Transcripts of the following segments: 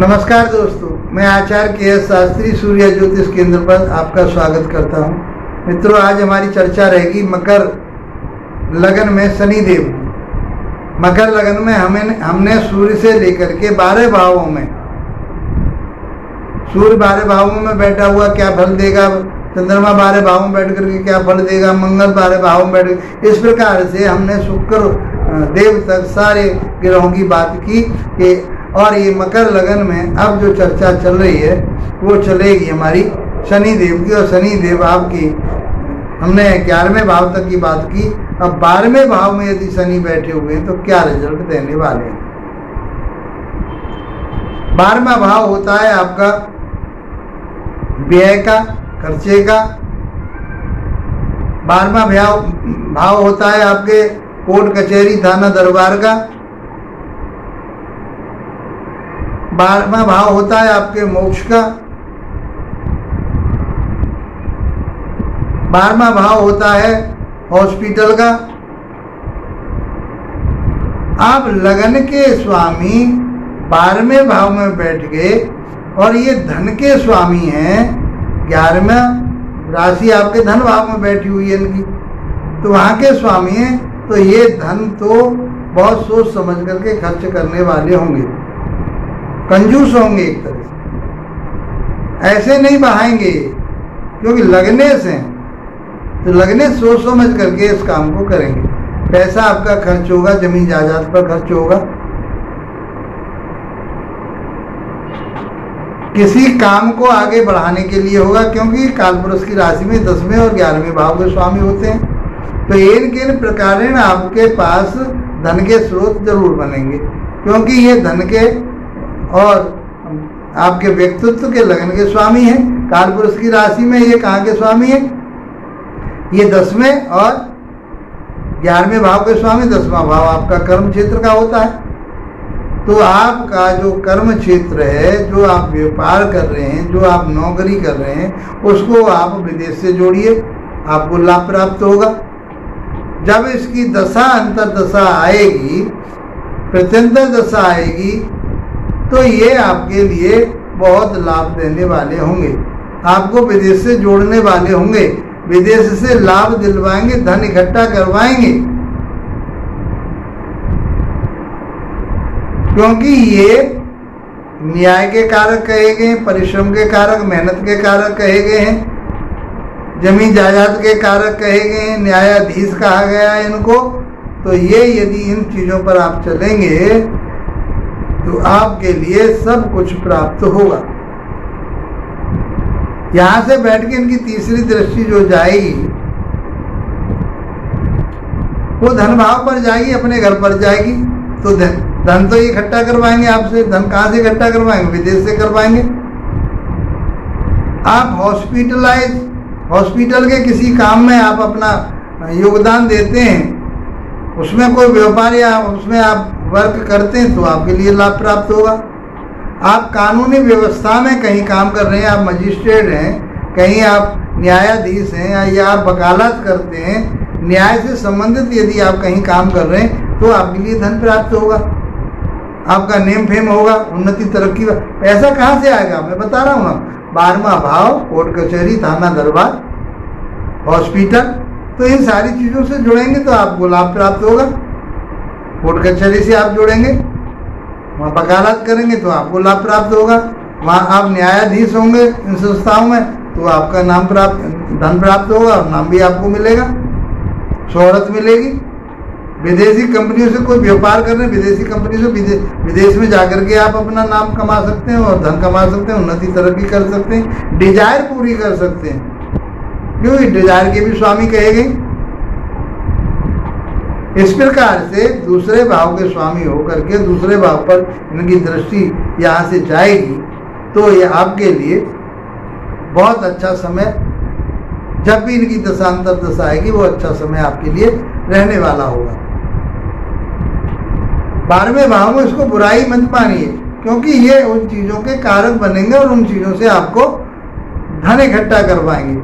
नमस्कार दोस्तों, मैं आचार्य के.एस. शास्त्री सूर्य ज्योतिष केंद्र पर आपका स्वागत करता हूं। मित्रों, आज हमारी चर्चा रहेगी मकर लगन में शनिदेव। मकर लगन में हमने सूर्य से लेकर के 12 भावों में, सूर्य 12 भावों में बैठा हुआ क्या फल देगा, चंद्रमा 12 भावों में बैठ करके क्या फल देगा, मंगल 12 भावों में बैठ, इस प्रकार से हमने शुक्र देव तक सारे ग्रहों की बात की कि और ये मकर लगन में अब जो चर्चा चल रही है वो चलेगी हमारी शनि देव की। और शनि देव आपकी, हमने 11वें भाव तक की बात की, अब 12वें भाव में यदि शनि बैठे हुए हैं तो क्या रिजल्ट देने वाले हैं। 12वां भाव होता है आपका व्यय का, खर्चे का। 12वां भाव होता है आपके कोर्ट कचहरी थाना दरबार का। 12वां भाव होता है आपके मोक्ष का। 12वां भाव होता है हॉस्पिटल का। आप लगन के स्वामी 12वें भाव में बैठ गए और ये धन के स्वामी हैं। 11वां राशि आपके धन भाव में बैठी हुई है इनकी, तो वहाँ के स्वामी हैं, तो ये धन तो बहुत सोच समझ करके खर्च करने वाले होंगे, कंजूस होंगे एक तरह से, ऐसे नहीं बहाएंगे क्योंकि लगने से, तो लगने सोच समझ करके इस काम को करेंगे। पैसा आपका खर्च होगा, जमीन जायदाद पर खर्च होगा, किसी काम को आगे बढ़ाने के लिए होगा, क्योंकि कालपुरुष की राशि में 10वें और 11वें भाव के स्वामी होते हैं। तो इन प्रकार आपके पास धन के स्रोत जरूर बनेंगे, क्योंकि ये धन के और आपके व्यक्तित्व के लगन के स्वामी हैं। कालपुरुष की राशि में ये कहाँ के स्वामी हैं? ये 10वें और 11वें भाव के स्वामी। 10वां भाव आपका कर्म क्षेत्र का होता है। तो आपका जो कर्म क्षेत्र है, जो आप व्यापार कर रहे हैं, जो आप नौकरी कर रहे हैं, उसको आप विदेश से जोड़िए, आपको लाभ प्राप्त होगा। जब इसकी दशा अंतर्दशा आएगी, प्रत्यंतर दशा आएगी, तो ये आपके लिए बहुत लाभ देने वाले होंगे, आपको विदेश से जोड़ने वाले होंगे, विदेश से लाभ दिलवाएंगे, धन इकट्ठा करवाएंगे, क्योंकि ये न्याय के कारक कहे गए, परिश्रम के कारक, मेहनत के कारक कहे गए हैं, जमीन जायदाद के कारक कहे गए हैं, न्यायाधीश कहा गया है इनको। तो ये यदि इन चीज़ों पर आप चलेंगे तो आपके लिए सब कुछ प्राप्त होगा। यहां से बैठ के इनकी तीसरी दृष्टि जो जाएगी वो धन भाव पर जाएगी, अपने घर पर जाएगी। तो धन तो इकट्ठा करवाएंगे आपसे। धन कहां से इकट्ठा करवाएंगे? विदेश से करवाएंगे। आप हॉस्पिटल के किसी काम में आप अपना योगदान देते हैं, उसमें कोई व्यापार या उसमें आप वर्क करते हैं, तो आपके लिए लाभ प्राप्त होगा। आप कानूनी व्यवस्था में कहीं काम कर रहे हैं, आप मजिस्ट्रेट हैं, कहीं आप न्यायाधीश हैं, या आप वकालत करते हैं, न्याय से संबंधित यदि आप कहीं काम कर रहे हैं, तो आपके लिए धन प्राप्त होगा, आपका नेम फेम होगा, उन्नति तरक्की। पैसा कहाँ से आएगा? मैं बता रहा हूँ ना, 12वां भाव, कोर्ट कचहरी थाना दरबार, हॉस्पिटल, तो इन सारी चीज़ों से जुड़ेंगे तो आपको लाभ प्राप्त होगा। कोर्ट कचहरी से आप जुड़ेंगे, वहाँ वकालत करेंगे तो आपको लाभ प्राप्त होगा। वहाँ आप न्यायाधीश होंगे इन संस्थाओं में, तो आपका नाम प्राप्त, धन प्राप्त होगा और नाम भी आपको मिलेगा, शोहरत मिलेगी। विदेशी कंपनियों से कोई व्यापार कर रहे हैं, विदेशी कंपनी से विदेश में जाकर के आप अपना नाम कमा सकते हैं और धन कमा सकते हैं, उन्नति तरक्की कर सकते हैं, डिजायर पूरी कर सकते हैं, क्योंकि डिजायर के भी स्वामी कहे गए। इस प्रकार से दूसरे भाव के स्वामी होकर के दूसरे भाव पर इनकी दृष्टि यहाँ से जाएगी, तो ये आपके लिए बहुत अच्छा समय, जब भी इनकी दशांतर दशा आएगी, वो अच्छा समय आपके लिए रहने वाला होगा। 12वें भाव में इसको बुराई मत मानिए, क्योंकि ये उन चीज़ों के कारक बनेंगे और उन चीज़ों से आपको धन इकट्ठा करवाएंगे।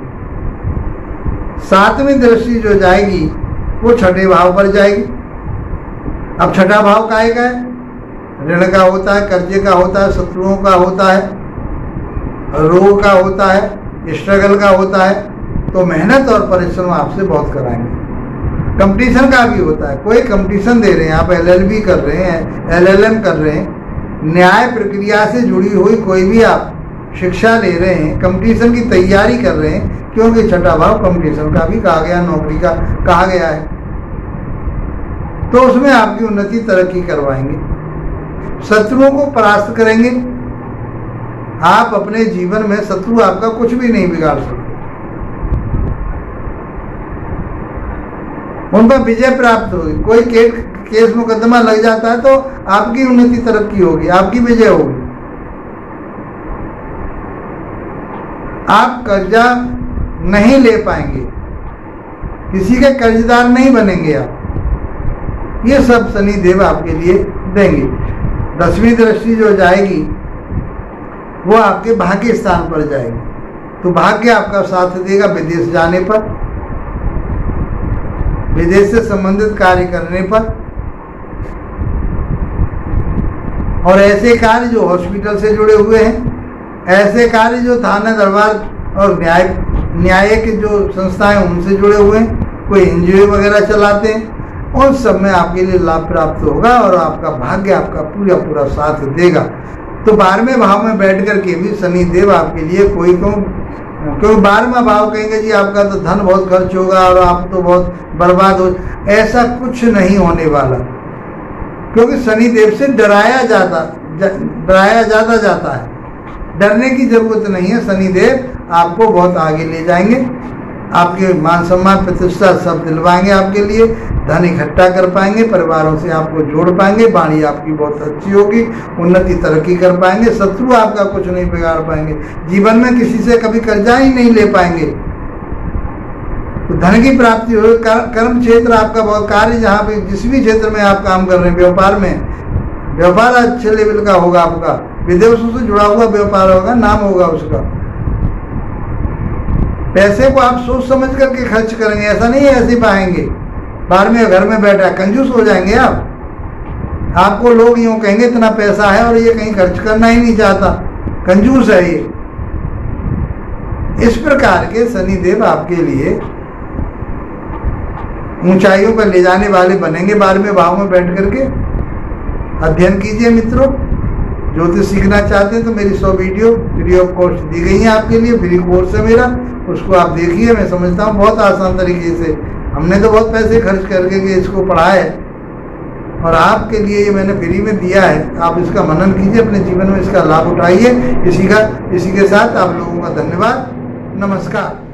7वीं दृष्टि जो जाएगी वो 6ठे भाव पर जाएगी। अब 6ठा भाव काहे का है? ऋण का होता है, कर्जे का होता है, शत्रुओं का होता है, रोग का होता है, स्ट्रगल का होता है। तो मेहनत और परिश्रम आपसे बहुत कराएंगे। कंपटीशन का भी होता है, कोई कंपटीशन दे रहे हैं, आप LLB कर रहे हैं, LLM कर रहे हैं, न्याय प्रक्रिया से जुड़ी हुई कोई भी आप शिक्षा ले रहे हैं, कंपटीशन की तैयारी कर रहे हैं, क्योंकि छठा भाव कंपटीशन का भी कहा गया, नौकरी का कहा गया है। तो उसमें आपकी उन्नति तरक्की करवाएंगे, शत्रुओं को परास्त करेंगे। आप अपने जीवन में शत्रु आपका कुछ भी नहीं बिगाड़ सकते, उन पर विजय प्राप्त होगी। कोई केस मुकदमा लग जाता है तो आपकी उन्नति तरक्की होगी, आपकी विजय होगी। आप कर्जा नहीं ले पाएंगे, किसी के कर्जदार नहीं बनेंगे आप। ये सब शनि देव आपके लिए देंगे। 10वीं दृष्टि जो जाएगी वो आपके भाग्य स्थान पर जाएगी, तो भाग्य आपका साथ देगा विदेश जाने पर, विदेश से संबंधित कार्य करने पर, और ऐसे कार्य जो हॉस्पिटल से जुड़े हुए हैं, ऐसे कार्य जो थाना दरबार और न्यायिक जो संस्थाएं उनसे जुड़े हुए हैं, कोई NGO वगैरह चलाते हैं, उन सब में आपके लिए लाभ प्राप्त होगा और आपका भाग्य आपका पूरा साथ देगा। तो 12वें भाव में बैठ करके भी शनि देव आपके लिए कोई 12वां भाव कहेंगे जी आपका तो धन बहुत खर्च होगा और आप तो बहुत बर्बाद हो, ऐसा कुछ नहीं होने वाला, क्योंकि शनि देव से डराया जाता है। डरने की जरूरत नहीं है, शनि देव आपको बहुत आगे ले जाएंगे, आपके मान सम्मान प्रतिष्ठा सब दिलवाएंगे, आपके लिए धन इकट्ठा कर पाएंगे, परिवारों से आपको जोड़ पाएंगे, वाणी आपकी बहुत अच्छी होगी, उन्नति तरक्की कर पाएंगे, शत्रु आपका कुछ नहीं बिगाड़ पाएंगे, जीवन में किसी से कभी कर्जा ही नहीं ले पाएंगे। तो धन की प्राप्ति हो। कर्म क्षेत्र आपका बहुत, कार्य जहाँ पे जिस भी क्षेत्र में आप काम कर रहे हैं, व्यापार में, व्यापार अच्छे लेवल का होगा आपका, विदेशों से जुड़ा हुआ व्यापार होगा, नाम होगा उसका। पैसे को आप सोच समझ करके खर्च करेंगे, ऐसा नहीं है ऐसे पाएंगे। बाहर में घर में बैठा कंजूस हो जाएंगे आप। आपको लोग यूं कहेंगे इतना पैसा है और ये कहीं खर्च करना ही नहीं चाहता, कंजूस है ये। इस प्रकार के शनि देव आपके लिए ऊंचाइयों पर ले जाने वाले बनेंगे। 12वें भाव में बैठ करके अध्ययन कीजिए मित्रों। ज्योतिष सीखना चाहते हैं तो मेरी 100 वीडियो फ्री ऑफ कॉस्ट दी गई है आपके लिए, फ्री कोर्स है मेरा, उसको आप देखिए। मैं समझता हूँ बहुत आसान तरीके से, हमने तो बहुत पैसे खर्च करके इसको पढ़ा है और आपके लिए ये मैंने फ्री में दिया है। आप इसका मनन कीजिए, अपने जीवन में इसका लाभ उठाइए। इसी के साथ आप लोगों का धन्यवाद, नमस्कार।